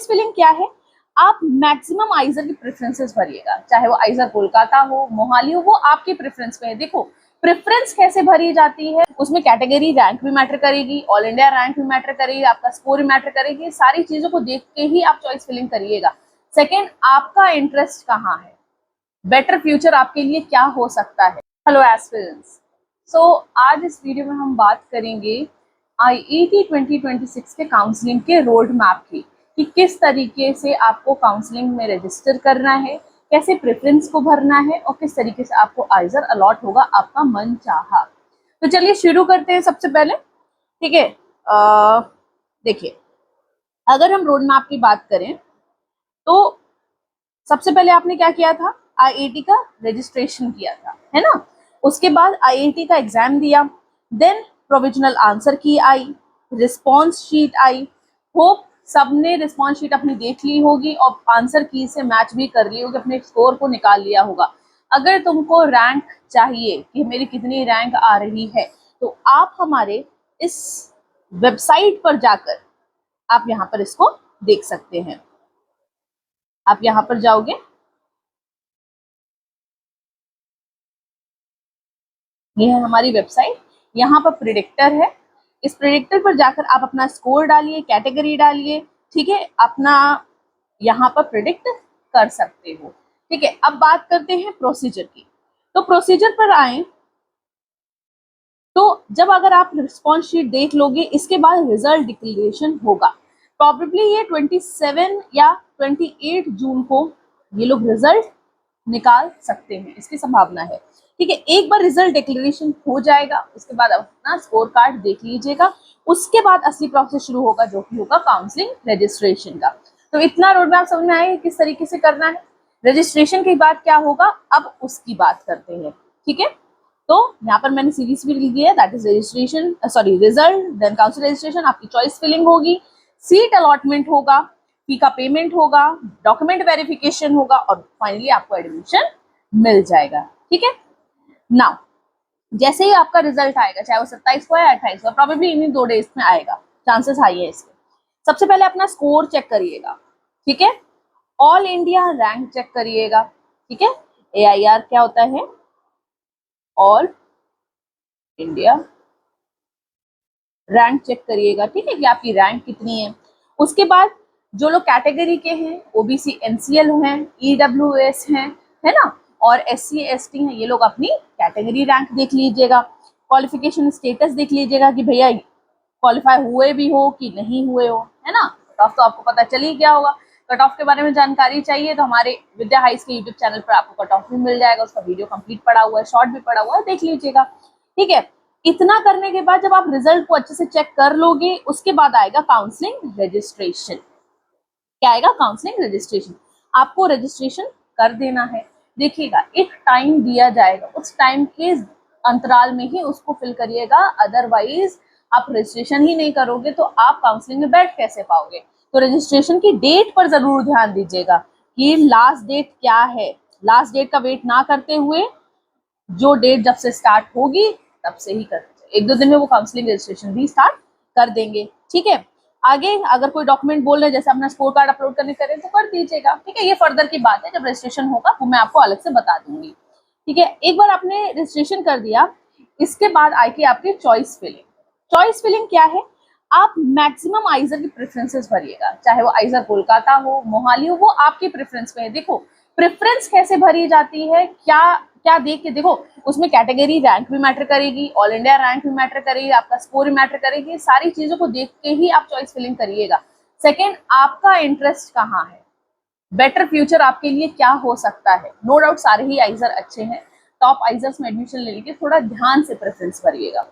Choice filling क्या है, आप मैक्सिमम आइजर की प्रेफरेंसेस भरिएगा, चाहे वो आइजर कोलकाता हो, मोहाली हो, वो आपकी प्रेफरेंस पे है। देखो प्रेफरेंस कैसे भरी जाती है, उसमें कैटेगरी रैंक भी मैटर करेगी, ऑल इंडिया रैंक भी मैटर करेगी, आपका स्कोर भी मैटर करेगी, सारी चीजों को देख के ही आप चॉइस फिलिंग करिएगा। सेकेंड, आपका इंटरेस्ट कहाँ है, बेटर फ्यूचर आपके लिए क्या हो सकता है। हेलो एस्पिरेंट्स, सो आज इस वीडियो में हम बात करेंगे आईईटी 2026 के काउंसलिंग के रोड मैप की, कि किस तरीके से आपको काउंसलिंग में रजिस्टर करना है, कैसे प्रेफरेंस को भरना है और किस तरीके से आपको आइजर अलॉट होगा आपका मन चाहा। तो चलिए शुरू करते हैं सबसे पहले। ठीक है, देखिए अगर हम रोड मैप की बात करें तो सबसे पहले आपने क्या किया था, आईआईटी का रजिस्ट्रेशन किया था, है ना। उसके बाद आईआईटी का एग्जाम दिया, देन प्रोविजनल आंसर की आई, रिस्पॉन्स शीट आई। होप सबने रिस्पॉन्स शीट अपनी देख ली होगी और आंसर की से मैच भी कर ली होगी, अपने स्कोर को निकाल लिया होगा। अगर तुमको रैंक चाहिए कि मेरी कितनी रैंक आ रही है, तो आप हमारे इस वेबसाइट पर जाकर आप यहाँ पर इसको देख सकते हैं। आप यहाँ पर जाओगे, ये है हमारी वेबसाइट, यहाँ पर प्रिडिक्टर है। इस प्रिडिक्टर पर जाकर आप अपना स्कोर डालिए, कैटेगरी डालिए, ठीक है, अपना यहाँ पर प्रिडिक्ट कर सकते हो। ठीक है, अब बात करते हैं प्रोसीजर की। तो प्रोसीजर पर आए तो जब अगर आप रिस्पॉन्स शीट देख लोगे, इसके बाद रिजल्ट डिक्लेरेशन होगा। प्रॉबेबली ये 27 या 28 जून को ये लोग रिजल्ट निकाल सकते हैं, इसकी संभावना है। ठीक है, एक बार रिजल्ट डिक्लेरेशन हो जाएगा, उसके बाद अपना स्कोर कार्ड देख लीजिएगा, उसके बाद असली प्रोसेस शुरू होगा, जो कि होगा काउंसलिंग रजिस्ट्रेशन का। तो इतना रोड मैप समझ में आएगा किस तरीके से करना है। रजिस्ट्रेशन के बाद क्या होगा, अब उसकी बात करते हैं। ठीक है, तो यहाँ पर मैंने सीरीज भी लिख दिया है, that is registration, sorry result, then council registration, आपकी चॉइस फिलिंग होगी, सीट अलॉटमेंट होगा, फी का पेमेंट होगा, डॉक्यूमेंट वेरिफिकेशन होगा और फाइनली आपको एडमिशन मिल जाएगा। ठीक है, नाउ जैसे ही आपका रिजल्ट आएगा, चाहे वो 27 को या 28 को, प्रॉबेबली इन्हीं 2 डेज में आएगा, चांसेस हाई है इसके। सबसे पहले अपना स्कोर चेक करिएगा, ठीक है, ऑल इंडिया रैंक चेक करिएगा, ठीक है, AIR क्या होता है, ऑल इंडिया रैंक चेक करिएगा, ठीक है, कि आपकी रैंक कितनी है। उसके बाद जो लोग कैटेगरी के हैं, ओबीसी NCL हैं, EWS हैं, है ना, और SC ST हैं, ये लोग अपनी कैटेगरी रैंक देख लीजिएगा, क्वालिफिकेशन स्टेटस देख लीजिएगा कि भैया क्वालिफाई हुए भी हो कि नहीं हुए हो, है ना। कट ऑफ तो आपको पता चल ही गया होगा। कट ऑफ के बारे में जानकारी चाहिए तो हमारे विद्या हाइस के यूट्यूब चैनल पर आपको कट ऑफ भी मिल जाएगा, उसका वीडियो कंप्लीट पड़ा हुआ है, शॉर्ट भी पड़ा हुआ है, देख लीजिएगा। ठीक है, इतना करने के बाद जब आप रिजल्ट को अच्छे से चेक कर लोगे, उसके बाद आएगा काउंसलिंग रजिस्ट्रेशन। क्या आएगा, काउंसलिंग रजिस्ट्रेशन। आपको रजिस्ट्रेशन कर देना है। देखिएगा एक टाइम दिया जाएगा, उस टाइम के अंतराल में ही उसको फिल करिएगा, अदरवाइज आप रजिस्ट्रेशन ही नहीं करोगे तो आप काउंसलिंग में बैठ कैसे पाओगे। तो रजिस्ट्रेशन की डेट पर जरूर ध्यान दीजिएगा कि लास्ट डेट क्या है। लास्ट डेट का वेट ना करते हुए जो डेट जब से स्टार्ट होगी तब से ही कर, 1-2 दिन में वो काउंसलिंग रजिस्ट्रेशन भी स्टार्ट कर देंगे। ठीक है, आगे अगर कोई डॉक्यूमेंट बोल रहे हैं, जैसे अपना स्कोर कार्ड अपलोड करने करें तो कर दीजिएगा। ठीक है, ये फर्दर की बात है, जब रजिस्ट्रेशन होगा वो मैं आपको अलग से बता दूंगी। ठीक है, एक बार आपने रजिस्ट्रेशन कर दिया, इसके बाद आएगी आपकी चॉइस फिलिंग। चॉइस फिलिंग क्या है, आप मैक्सिमम आइजर की प्रेफरेंसेस भरिएगा, चाहे वो आइजर कोलकाता हो, मोहाली हो, वो आपकी प्रेफरेंस पे है। देखो प्रेफरेंस कैसे भरी जाती है, क्या क्या देख के, देखो उसमें कैटेगरी रैंक भी मैटर करेगी, ऑल इंडिया रैंक भी मैटर करेगी, आपका स्कोर भी मैटर करेगी, सारी चीजों को देख के ही आप चॉइस फिलिंग करिएगा। सेकेंड, आपका इंटरेस्ट कहाँ है, बेटर फ्यूचर आपके लिए क्या हो सकता है। नो डाउट सारे ही आइजर अच्छे हैं, टॉप आइजर्स में एडमिशन ले लीजिए, थोड़ा ध्यान से प्रेफरेंस भरिएगा।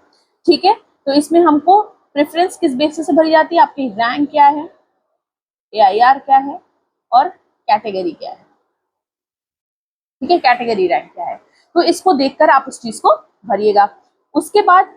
ठीक है, तो इसमें हमको प्रेफरेंस किस बेसिस से भरी जाती है, आपकी रैंक क्या है, AIR क्या है और कैटेगरी क्या है। ठीक है, कैटेगरी रैंक क्या है, तो इसको देखकर आप उस चीज को भरिएगा। उसके बाद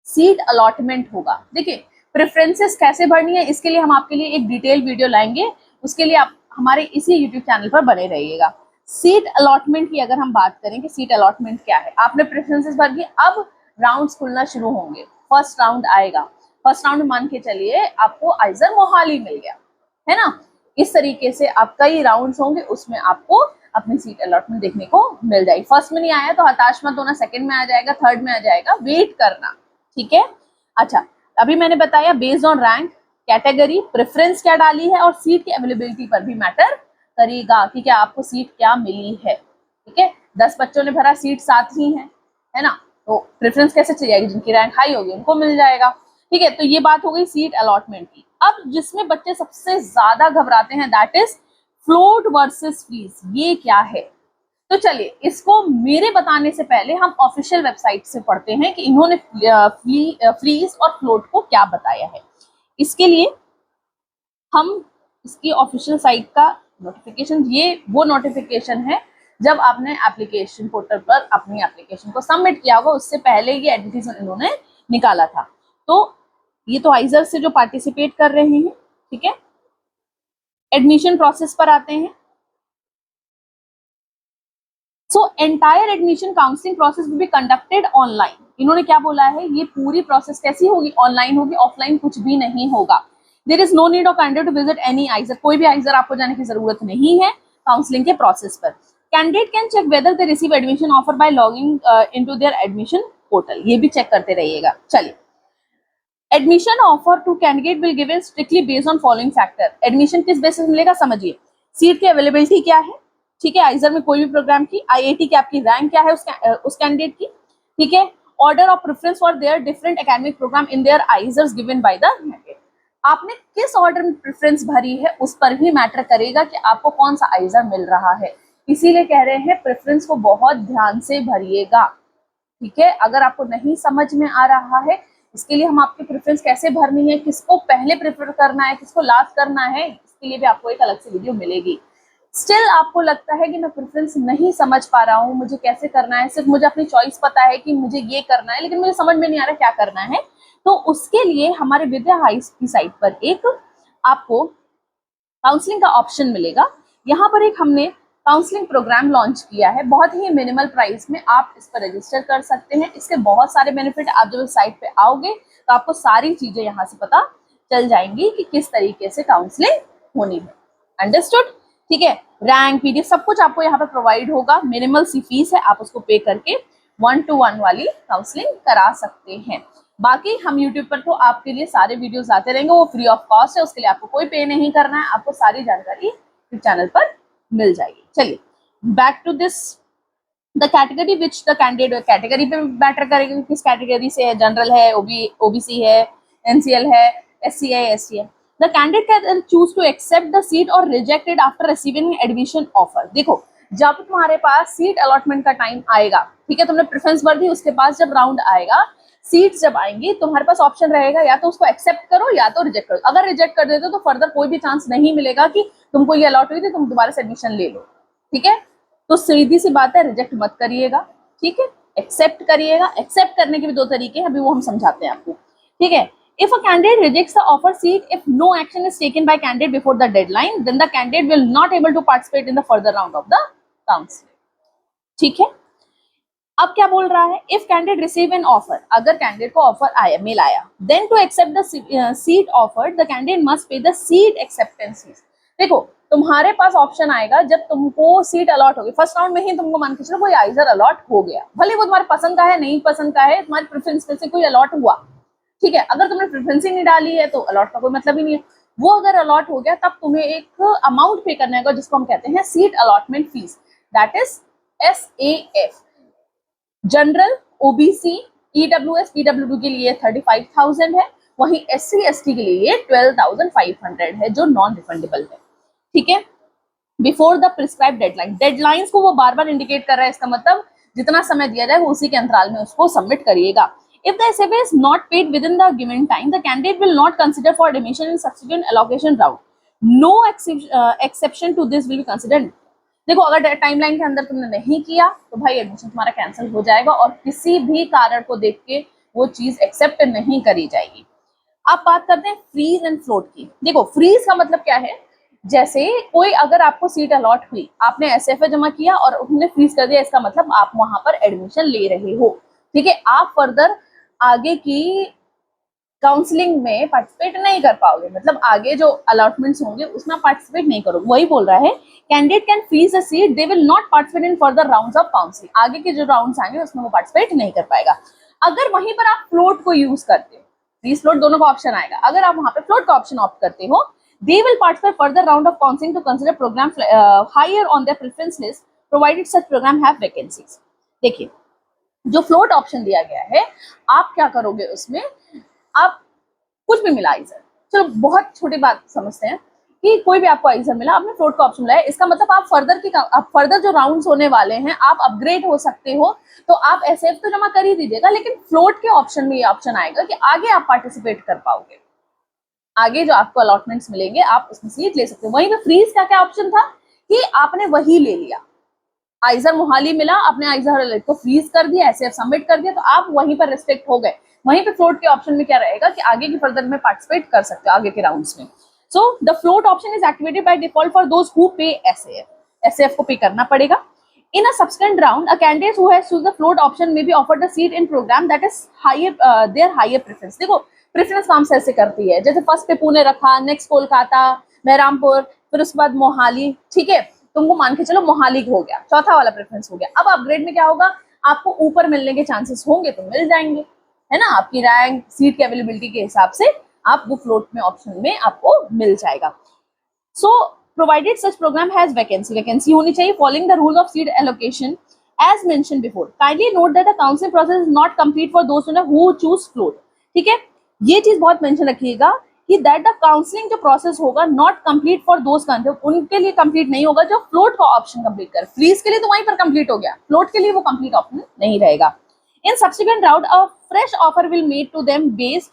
सीट अलॉटमेंट होगा। देखिए प्रेफरेंसेस कैसे भरनी है, इसके लिए हम आपके लिए एक डिटेल वीडियो लाएंगे, उसके लिए आप हमारे इसी यूट्यूब चैनल पर बने रहिएगा। सीट अलॉटमेंट की अगर हम बात करें कि सीट अलॉटमेंट क्या है, आपने प्रेफरेंसेस भर दी, अब राउंड्स खुलना शुरू होंगे। फर्स्ट राउंड आएगा, फर्स्ट राउंड मान के चलिए आपको आइजर मोहाली मिल गया, है ना। इस तरीके से आप कई राउंड्स होंगे, उसमें आपको अपनी सीट अलॉटमेंट देखने को मिल जाएगी। फर्स्ट में नहीं आया तो हताश मत होना, सेकंड में आ जाएगा, थर्ड में आ जाएगा, वेट करना, ठीक है। अच्छा, अभी मैंने बताया based on rank, category, preference क्या डाली है और सीट की अवेलेबिलिटी पर भी मैटर करेगा कि क्या आपको सीट क्या मिली है, ठीक है। 10 बच्चों ने भरा, सीट 7 ही है ना, तो प्रेफरेंस कैसे चली जाएगी, जिनकी रैंक हाई होगी उनको मिल जाएगा, ठीक है। तो ये बात हो गई सीट अलॉटमेंट की। अब जिसमें बच्चे सबसे ज्यादा घबराते हैं that is float versus freeze. ये क्या है, तो चलिए इसको मेरे बताने से पहले हम ऑफिशियल वेबसाइट से पढ़ते हैं कि इन्होंने फ्रीज और फ्लोट को क्या बताया है। इसके लिए हम इसकी ऑफिशियल साइट का नोटिफिकेशन, ये वो नोटिफिकेशन है जब आपने एप्लीकेशन पोर्टल पर अपनी एप्लीकेशन को सबमिट किया होगा, उससे पहले ये एडवर्टाइजमेंट इन्होंने निकाला था। तो ये तो आइजर से जो पार्टिसिपेट कर रहे हैं, ठीक है। एडमिशन प्रोसेस पर आते हैं। So entire admission counselling process will be conducted online. इन्होंने क्या बोला है, ये पूरी प्रोसेस कैसी होगी, ऑनलाइन होगी, ऑफलाइन कुछ भी नहीं होगा। There is no need of candidate to visit any IISER, कोई भी आइजर आपको जाने की जरूरत नहीं है काउंसलिंग के प्रोसेस पर। Candidate can check whether they receive admission offer by logging into their admission portal, ये भी चेक करते रहिएगा। चलिए, admission offer to candidate will given strictly based on following factor. Admission किस बेसिस मिलेगा, समझिए, सीट की अवेलेबिलिटी क्या है, ठीक है, आइजर में कोई भी प्रोग्राम की, आईआईटी की आपकी रैंक क्या है उस कैंडिडेट की, ठीक है, order of preference for their different academic program in their IISERs given by the candidate. आपने किस ऑर्डर में प्रेफरेंस भरी है उस पर भी मैटर करेगा कि आपको कौन सा आइजर मिल रहा है। इसीलिए कह रहे हैं प्रेफरेंस को बहुत ध्यान से भरिएगा, ठीक है। अगर आपको नहीं समझ में आ रहा है, इसके लिए हम आपकी प्रेफरेंस कैसे भरनी है, किसको पहले प्रेफर करना है, किसको लास्ट करना है, इसके लिए भी आपको एक अलग से वीडियो मिलेगी। स्टिल आपको लगता है कि मैं प्रेफरेंस नहीं समझ पा रहा हूँ, मुझे कैसे करना है, सिर्फ मुझे अपनी चॉइस पता है कि मुझे ये करना है, लेकिन मुझे समझ में नहीं आ रहा क्या करना है, तो उसके लिए हमारे विद्या हाइट्स की साइट पर एक आपको काउंसलिंग का ऑप्शन मिलेगा। यहाँ पर एक हमने काउंसलिंग प्रोग्राम लॉन्च किया है, बहुत ही मिनिमल प्राइस में आप इस पर रजिस्टर कर सकते हैं। इसके बहुत सारे बेनिफिट, आप जब साइट पे आओगे तो आपको सारी चीजें यहाँ से पता चल जाएंगी कि किस तरीके से काउंसलिंग होनी है। अंडरस्टूड, ठीक है। रैंक, पीडीएफ सब कुछ आपको यहाँ पर प्रोवाइड होगा, मिनिमल सी फीस है, आप उसको पे करके 1-to-1 वाली काउंसलिंग करा सकते हैं। बाकी हम यूट्यूब पर तो आपके लिए सारे वीडियोस आते रहेंगे, वो फ्री ऑफ कॉस्ट है, उसके लिए आपको कोई पे नहीं करना है, आपको सारी जानकारी इस चैनल पर मिल जाएगी। चलिए back to this, the category which the candidate, category पे मैटर करेगा, किस कैटेगरी से है, जनरल है, ओबीसी है, एनसीएल है, एससी है, एसटी है। The candidate can choose to accept the seat और reject it after receiving admission offer. देखो, जब तुम्हारे पास सीट अलॉटमेंट का टाइम आएगा, ठीक है, तुमने प्रेफरेंस भर दी, उसके पास जब राउंड आएगा, सीट्स जब आएंगी, तुम्हारे पास ऑप्शन रहेगा या तो उसको एक्सेप्ट करो या तो रिजेक्ट करो। अगर रिजेक्ट कर देते हो तो फर्दर कोई भी चांस नहीं मिलेगा कि तुमको ये अलॉट हुई थी, तुम दोबारा से एडमिशन ले लो, ठीक है। तो सीधी सी बात है, रिजेक्ट मत करिएगा, ठीक है, एक्सेप्ट करिएगा। एक्सेप्ट करने के भी दो तरीके हैं, अभी वो हम समझाते हैं आपको, ठीक है। If a candidate rejects the offer seat, if no action is taken by candidate before the deadline, then the candidate will not able to participate in the further round of the counseling, ठीक है। अब क्या बोल रहा है, if candidate receive an offer, अगर candidate को offer आया, मेल आया, then to accept the seat offered the candidate must pay the seat acceptance fees. देखो, तुम्हारे पास ऑप्शन आएगा जब तुमको सीट अलॉट होगी, फर्स्ट राउंड में ही तुमको मान के चलो कोई आइजर अलॉट हो गया, भले वो तुम्हारे पसंद का है, नहीं पसंद का है, तुम्हारी प्रेफरेंस में से कोई अलॉट हुआ, ठीक है। अगर तुमने प्रेफरेंस ही नहीं डाली है तो अलॉट का कोई मतलब ही नहीं है। वो अगर अलॉट हो गया तब तुम्हें एक अमाउंट पे करना होगा जिसको हम कहते हैं seat allotment fees, that is SAF। General, OBC, EWS, PWD के लिए 35,000 है, वहीं SC ST के लिए 12,500 है, जो नॉन रिफंडेबल है, ठीक है। Before the prescribe deadline, deadlines को वो बार बार इंडिकेट कर रहा है, इसका मतलब जितना समय दिया जाए वो उसी के अंतराल में उसको सबमिट करिएगा। If the SFA is not paid within the given time, the candidate will not consider for admission in subsequent allocation round. No exception to this will be considered. देखो, अगर टाइमलाइन के अंदर तुमने नहीं किया तो भाई एडमिशन तुम्हारा कैंसिल हो जाएगा और किसी भी कारण को देख के वो चीज एक्सेप्ट नहीं करी जाएगी। अब बात करते हैं फ्रीज एंड फ्लोट की। देखो, फ्रीज का मतलब क्या है, जैसे कोई अगर आपको सीट अलॉट हुई, आपने SFA जमा किया और उन्होंने फ्रीज कर दिया, इसका मतलब आप वहां पर एडमिशन ले रहे हो, ठीक है। आप फर्दर आगे की काउंसलिंग में पार्टिसिपेट नहीं कर पाओगे, मतलब आगे जो अलॉटमेंट्स होंगे उसमें पार्टिसिपेट नहीं करोगे। वही बोल रहा है candidate can freeze a seat, they will not participate in further rounds of counselling, आगे के जो राउंड्स आएंगे उसमें वो पार्टिसिपेट नहीं कर पाएगा। अगर वहीं पर आप फ्लोट को यूज करते हो, फ्रीज फ्लोट दोनों का ऑप्शन आएगा, अगर आप वहां पे फ्लोट का ऑप्शन ऑप्ट करते हो, they will participate further round of counselling to consider program higher on their preference list provided such program have vacancies. देखिए जो फ्लोट ऑप्शन दिया गया है, आप क्या करोगे उसमें, आप कुछ भी मिला आइजर, चलो बहुत छोटी बात समझते हैं कि कोई भी आपको आइजर मिला, आपने फ्लोट का ऑप्शन मिला है, इसका मतलब आप फर्दर जो राउंड्स होने वाले हैं आप अपग्रेड हो सकते हो, तो आप एसएफ तो जमा कर ही दीजिएगा, लेकिन फ्लोट के ऑप्शन में ये ऑप्शन आएगा कि आगे आप पार्टिसिपेट कर पाओगे, आगे जो आपको अलॉटमेंट्स मिलेंगे आप उसमें सीट ले सकते हो। वहीं पे फ्रीज का क्या ऑप्शन था कि आपने वही ले लिया, आइजर मोहाली मिला, आपने आइजर को फ्रीज कर दिया, एसएफ सबमिट कर दिया, तो आप वहीं पर रिस्ट्रिक्ट हो गए। वहीं पे फ्लोट के ऑप्शन में क्या रहेगा कि आगे की फर्दर में पार्टिसिपेट कर सकते हो आगे के राउंड्स में। So the float option is activated by default for those who pay SF, SF को पे करना पड़ेगा। In a subsequent round a candidate who has choose the float option may be offered the seat in program that is higher their higher preference. देखो preference काम से ऐसे करती है, जैसे फर्स्ट पे पुणे रखा, नेक्स्ट कोलकाता, मेहरामपुर, फिर उसके बाद मोहाली, ठीक है, तुमको मान के चलो मोहाली हो गया, चौथा वाला प्रेफरेंस हो गया। अब अपग्रेड में क्या होगा, आपको ऊपर मिलने के चांसेस होंगे तो मिल जाएंगे, है ना, आपकी रैंक सीट की अवेलेबिलिटी के हिसाब से आप वो फ्लोट में ऑप्शन में आपको मिल जाएगा। So provided such program has vacancy, vacancy होनी चाहिए following the rule of seat allocation as mention before. Kindly note that the counselling process is not complete for those who choose float. ठीक है, ये चीज बहुत मेंशन रखिएगा कि that the counselling जो प्रोसेस होगा not complete for those candidate, उनके लिए कंप्लीट नहीं होगा जो फ्लोट का ऑप्शन कंप्लीट कर। फ्रीज के लिए तो वहीं पर कंप्लीट हो गया, फ्लोट के लिए वो कंप्लीट ऑप्शन नहीं रहेगा। In subsequent round, a fresh offer will made to them based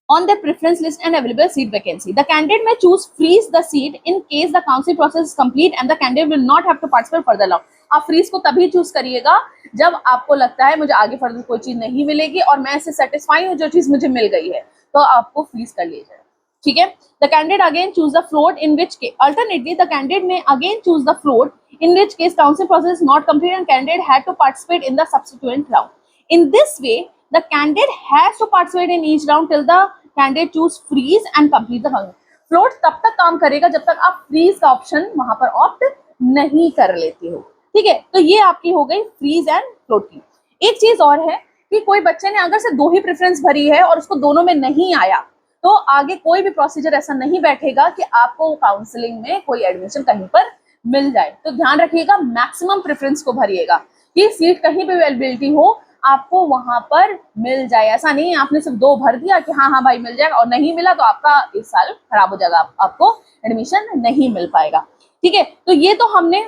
on their preference list and available seat vacancy. The candidate may choose freeze the seat in case the counseling process is complete and the candidate will not have to participate further round. आप freeze को तभी choose करिएगा जब आपको लगता है मुझे आगे फर्दर कोई चीज नहीं मिलेगी और मैं इससे सेटिस्फाई हूँ, जो चीज मुझे मिल गई है, तो आपको फ्रीज कर लीजिए। ठीक है, the candidate again choose the float in which case alternately the candidate may again choose the float in which case counseling process is not complete and candidate had to participate in the subsequent round. In this way, the candidate has to participate in each round till the candidate choose freeze and complete the counseling. Float तब तक काम करेगा जब तक आप freeze का option वहां पर ऑप्ट नहीं कर लेते हो। ठीक है, तो ये आपकी हो गई freeze and float की। एक चीज और है कि कोई बच्चे ने अगर से 2 ही प्रेफरेंस भरी है और उसको दोनों में नहीं आया, तो आगे कोई भी प्रोसीजर ऐसा नहीं बैठेगा कि आपको काउंसलिंग में कोई एडमिशन कहीं पर मिल जाए। तो ध्यान रखिएगा मैक्सिमम प्रेफरेंस को भरिएगा कि सीट कहीं भी अवेलेबिलिटी हो आपको वहां पर मिल जाए। ऐसा नहीं है आपने सिर्फ 2 भर दिया कि हाँ हाँ भाई मिल जाएगा और नहीं मिला तो आपका इस साल खराब हो जाएगा, आपको एडमिशन नहीं मिल पाएगा। ठीक है, तो ये तो हमने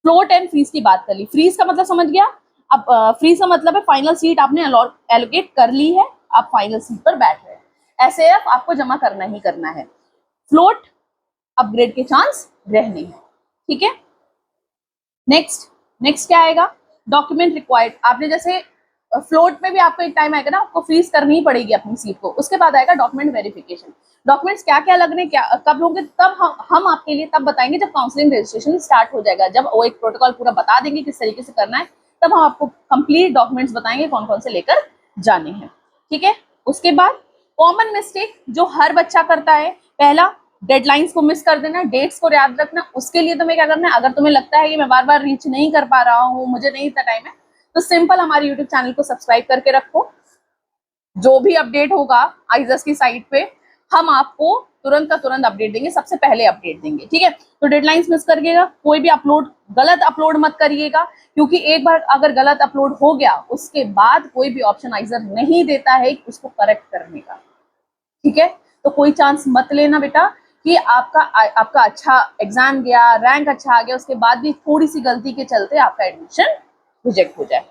फ्लोट एंड फ्रीज की बात कर ली। फ्रीज का मतलब समझ गया। अब फ्रीज का मतलब है फाइनल सीट आपने एलोकेट कर ली है, आप फाइनल सीट पर बैठ रहे हैं। एसएएफ आपको जमा करना ही करना है, फ्लोट अपग्रेड के चांस रहने हैं। ठीक है, नेक्स्ट क्या आएगा, डॉक्यूमेंट रिक्वायर्ड। आपने जैसे फ्लोट में भी आपको एक टाइम आएगा ना, आपको फ्रीज करनी ही पड़ेगी अपनी सीट को, उसके बाद आएगा डॉक्यूमेंट वेरिफिकेशन। डॉक्यूमेंट्स क्या क्या लगने, क्या कब होंगे, तब हम आपके लिए तब बताएंगे जब काउंसलिंग रजिस्ट्रेशन स्टार्ट हो जाएगा, जब वो एक प्रोटोकॉल पूरा बता देंगे किस तरीके से करना है, तब हम आपको कंप्लीट डॉक्यूमेंट्स बताएंगे कौन कौन से लेकर जाने हैं। ठीक है, उसके बाद कॉमन मिस्टेक जो हर बच्चा करता है, पहला डेडलाइंस को मिस कर देना, डेट्स को याद रखना। उसके लिए तुम्हें क्या करना है, अगर तुम्हें लगता है कि मैं बार बार रीच नहीं कर पा रहा हूँ, मुझे नहीं इतना टाइम है, तो सिंपल हमारे यूट्यूब चैनल को सब्सक्राइब करके रखो। जो भी अपडेट होगा आइजस की साइट पे हम आपको तुरंत का तुरंत अपडेट देंगे, सबसे पहले अपडेट देंगे। ठीक है, तो डेडलाइंस मिस करिएगा, कोई भी अपलोड गलत अपलोड मत करिएगा, क्योंकि एक बार अगर गलत अपलोड हो गया उसके बाद कोई भी ऑप्शन आइजर नहीं देता है उसको करेक्ट करने का। ठीक है, तो कोई चांस मत लेना बेटा कि आपका अच्छा एग्जाम गया, रैंक अच्छा आ गया, उसके बाद भी थोड़ी सी गलती के चलते आपका एडमिशन रिजेक्ट हो जाए।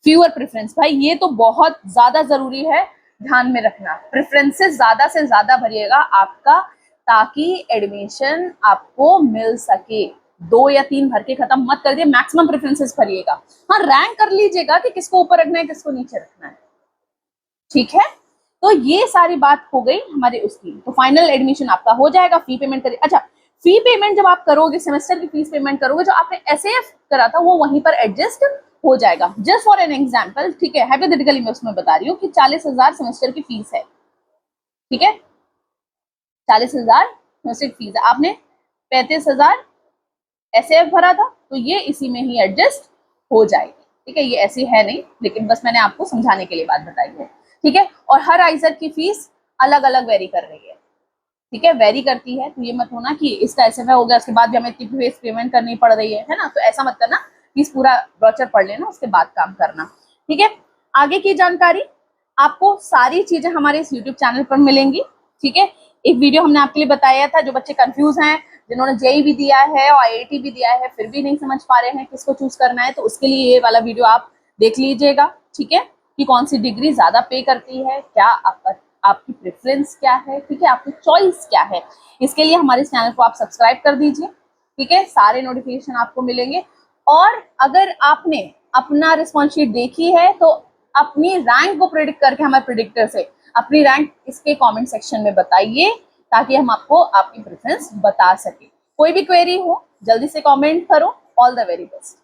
फ्यूअर प्रेफरेंस, भाई ये तो बहुत ज्यादा जरूरी है, ध्यान में रखना। प्रेफरेंसेस ज्यादा से ज्यादा भरिएगा आपका, ताकि एडमिशन आपको मिल सके। 2 या 3 भर के खत्म मत कर दिए, मैक्सिमम प्रेफरेंसेस भरिएगा। हाँ, रैंक कर लीजिएगा कि किसको ऊपर रखना है किसको नीचे रखना है। ठीक है, तो ये सारी बात हो गई हमारे उसकी। तो फाइनल एडमिशन आपका हो जाएगा, फी पेमेंट करिए। अच्छा, फी पेमेंट जब आप करोगे, सेमेस्टर की फीस पेमेंट करोगे, जो आपने एसएएफ करा था वो वहीं पर एडजस्ट हो जाएगा। जस्ट फॉर एन एग्जाम्पल, ठीक है, हाइपोथेटिकली मैं उसमें बता रही हूँ कि 40,000 सेमेस्टर की फीस है, ठीक है, 40,000 सेमेस्टर की फीस है, आपने 35,000 एसएफ भरा था, तो ये इसी में ही एडजस्ट हो जाएगी, ठीक है। ये ऐसी है नहीं, लेकिन बस मैंने आपको समझाने के लिए बात बताई है, ठीक है। और हर आइजर की फीस अलग अलग वेरी कर रही है, ठीक है, वेरी करती है। तो ये मत होना कि इसका एसएफ हो गया उसके बाद भी हमें इतनी फीस पेमेंट करनी पड़ रही है ना, तो ऐसा मत करना, प्लीज पूरा ब्रोचर पढ़ लेना उसके बाद काम करना, ठीक है। आगे की जानकारी आपको सारी चीजें हमारे इस यूट्यूब चैनल पर मिलेंगी, ठीक है। एक वीडियो हमने आपके लिए बताया था, जो बच्चे कंफ्यूज हैं, जिन्होंने जेई भी दिया है और आईआईटी भी दिया है, फिर भी नहीं समझ पा रहे हैं किसको चूज करना है, तो उसके लिए ये वाला वीडियो आप देख लीजिएगा, ठीक है, कि कौन सी डिग्री ज्यादा पे करती है, क्या आपकी प्रेफरेंस क्या है, ठीक है, आपकी चॉइस क्या है। इसके लिए हमारे चैनल को आप सब्सक्राइब कर दीजिए, ठीक है, सारे नोटिफिकेशन आपको मिलेंगे। और अगर आपने अपना रिस्पॉन्स शीट देखी है तो अपनी रैंक को प्रिडिक्ट करके हमारे प्रिडिक्टर से अपनी रैंक इसके कमेंट सेक्शन में बताइए, ताकि हम आपको आपकी प्रेफरेंस बता सके। कोई भी क्वेरी हो जल्दी से कमेंट करो। All the very best.